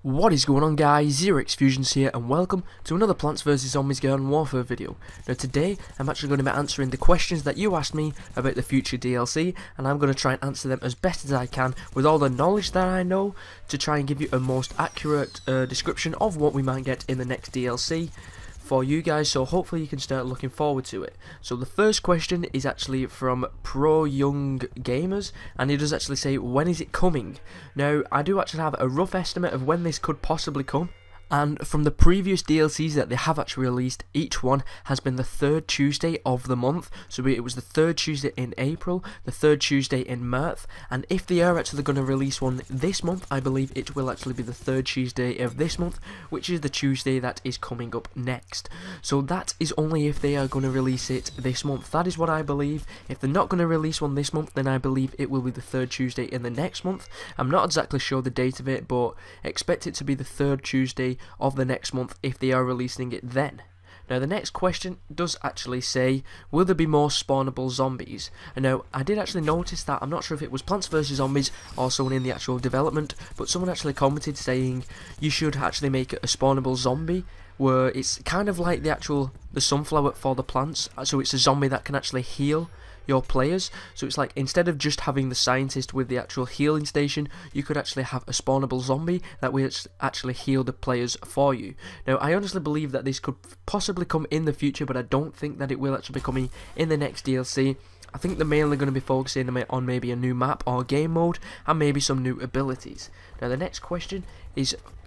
What is going on, guys? Xerox Fusions here, and welcome to another Plants vs Zombies Garden Warfare video. Now today I'm actually going to be answering the questions that you asked me about the future DLC, and I'm going to try and answer them as best as I can with all the knowledge that I know to try and give you a most accurate description of what we might get in the next DLC for you guys, so hopefully you can start looking forward to it. So the first question is actually from Pro Young Gamers, and he does actually say, when is it coming? Now I do actually have a rough estimate of when this could possibly come, and from the previous DLCs that they have actually released, each one has been the third Tuesday of the month. So it was the third Tuesday in April, the third Tuesday in March, and if they are actually going to release one this month, I believe it will actually be the third Tuesday of this month, which is the Tuesday that is coming up next. So that is only if they are going to release it this month. That is what I believe. If they're not going to release one this month, then I believe it will be the third Tuesday in the next month. I'm not exactly sure the date of it, but expect it to be the third Tuesday of the next month if they are releasing it then. Now the next question does actually say, will there be more spawnable zombies? And now I did actually notice that. I'm not sure if it was Plants vs Zombies or someone in the actual development, but someone actually commented saying you should actually make a spawnable zombie where it's kind of like the sunflower for the plants, so it's a zombie that can actually heal your players. So it's like, instead of just having the scientist with the actual healing station, you could actually have a spawnable zombie that will actually heal the players for you. Now I honestly believe that this could possibly come in the future, but I don't think that it will actually be coming in the next DLC. I think they're mainly going to be focusing on maybe a new map or game mode and maybe some new abilities. Now the next question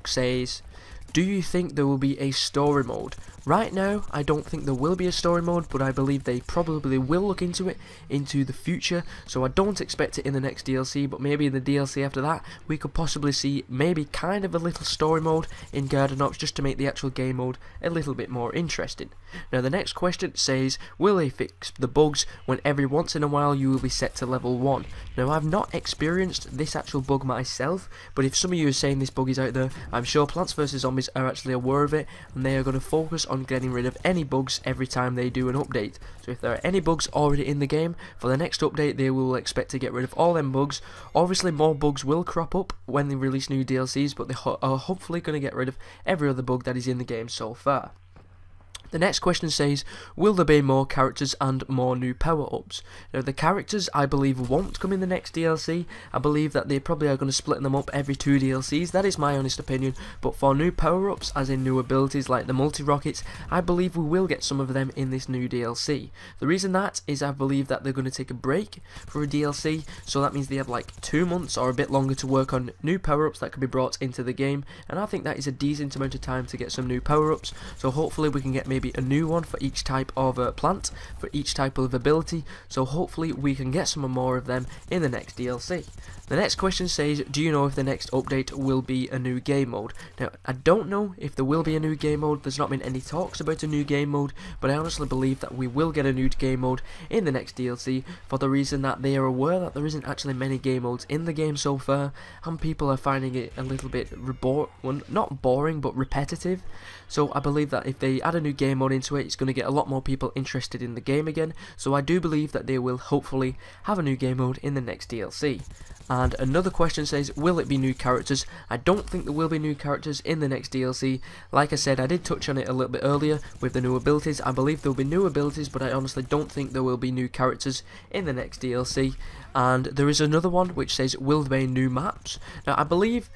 says, do you think there will be a story mode? Right now, I don't think there will be a story mode, but I believe they probably will look into it into the future, so I don't expect it in the next DLC, but maybe in the DLC after that, we could possibly see maybe kind of a little story mode in Garden Ops just to make the actual game mode a little bit more interesting. Now the next question says, will they fix the bugs when every once in a while you will be set to level 1? Now I've not experienced this actual bug myself, but if some of you are saying this bug is out there, I'm sure Plants vs Zombies are actually aware of it, and they are going to focus on getting rid of any bugs every time they do an update. So if there are any bugs already in the game, for the next update they will expect to get rid of all them bugs. Obviously more bugs will crop up when they release new DLCs, but they are hopefully going to get rid of every other bug that is in the game so far. The next question says, will there be more characters and more new power-ups? Now the characters I believe won't come in the next DLC. I believe that they probably are going to split them up every 2 DLCs, that is my honest opinion, but for new power-ups, as in new abilities like the multi-rockets, I believe we will get some of them in this new DLC. The reason that is I believe that they're going to take a break for a DLC, so that means they have like 2 months or a bit longer to work on new power-ups that can be brought into the game, and I think that is a decent amount of time to get some new power-ups, so hopefully we can get maybe a new one for each type of plant, for each type of ability, so hopefully we can get some more of them in the next DLC. The next question says, do you know if the next update will be a new game mode? Now I don't know if there will be a new game mode. There's not been any talks about a new game mode, but I honestly believe that we will get a new game mode in the next DLC, for the reason that they are aware that there isn't actually many game modes in the game so far, and people are finding it a little bit not boring but repetitive. So I believe that if they add a new game mode into it, it's going to get a lot more people interested in the game again, so I do believe that they will hopefully have a new game mode in the next DLC. And another question says, will it be new characters? I don't think there will be new characters in the next DLC. Like I said, I did touch on it a little bit earlier with the new abilities. I believe there will be new abilities, but I honestly don't think there will be new characters in the next DLC. And there is another one which says, will there be new maps? Now I believe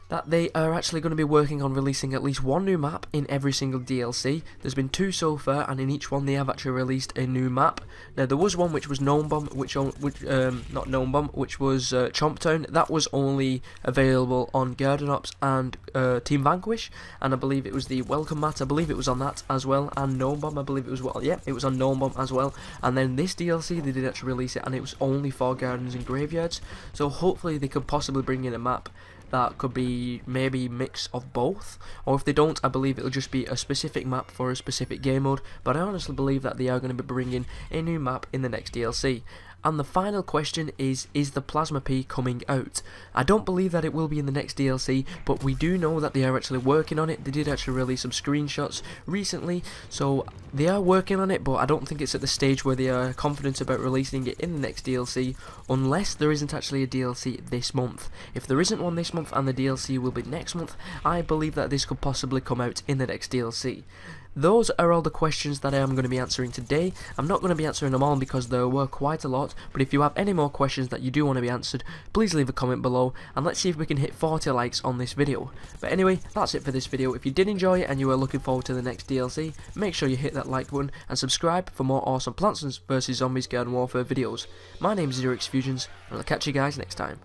that they are actually going to be working on releasing at least 1 new map in every single DLC. There's been 2 so far, and in each one they have actually released a new map. Now there was one which was Gnome Bomb, which was Chomp Town. That was only available on Garden Ops and Team Vanquish, and I believe it was the Welcome Mat, I believe it was on that as well, and Gnome Bomb, I believe it was, it was on Gnome Bomb as well. And then this DLC they did actually release it, and it was only for gardens and graveyards, so hopefully they could possibly bring in a map that could be maybe mix of both, or if they don't, I believe it'll just be a specific map for a specific game mode, but I honestly believe that they are going to be bringing a new map in the next DLC. And the final question is the Plasma P coming out? I don't believe that it will be in the next DLC, but we do know that they are actually working on it. They did actually release some screenshots recently, so they are working on it, but I don't think it's at the stage where they are confident about releasing it in the next DLC, unless there isn't actually a DLC this month. If there isn't one this month and the DLC will be next month, I believe that this could possibly come out in the next DLC. Those are all the questions that I am going to be answering today. I'm not going to be answering them all because there were quite a lot, but if you have any more questions that you do want to be answered, please leave a comment below, and let's see if we can hit 40 likes on this video. But anyway, that's it for this video. If you did enjoy it and you are looking forward to the next DLC, make sure you hit that like button and subscribe for more awesome Plants vs Zombies Garden Warfare videos. My name is Xerxfusions, and I'll catch you guys next time.